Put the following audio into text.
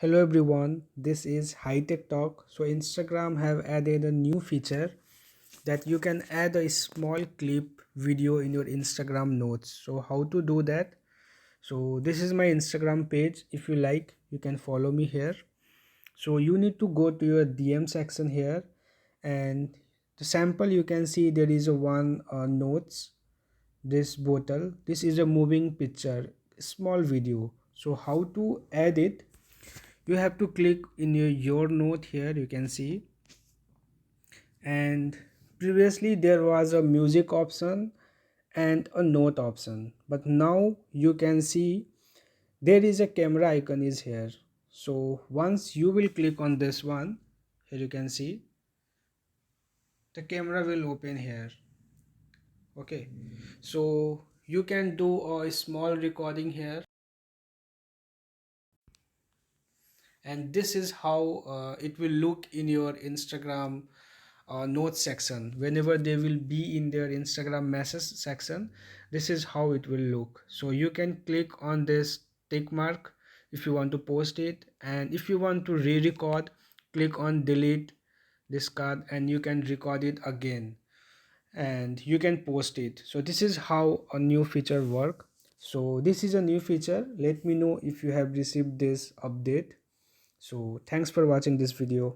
Hello everyone, this is Hitechtalk. So Instagram have added a new feature that you can add a small clip video in your Instagram notes. So how to do that? So this is my Instagram page. If you like, you can follow me here. So you need to go to your DM section here, and the sample you can see there is a one notes, this bottle. This is a moving picture, small video. So how to add it? You have to click in your note here, you can see, and previously there was a music option and a note option, but now you can see there is a camera icon is here. So once you will click on this one, here you can see the camera will open here. Okay, so you can do a small recording here, and this is how it will look in your Instagram notes section. Whenever they will be in their Instagram message section, this is how it will look. So you can click on this tick mark if you want to post it, and if you want to re-record, click on delete this card and you can record it again and you can post it. So this is how a new feature work. So this is a new feature. Let me know if you have received this update. So thanks for watching this video.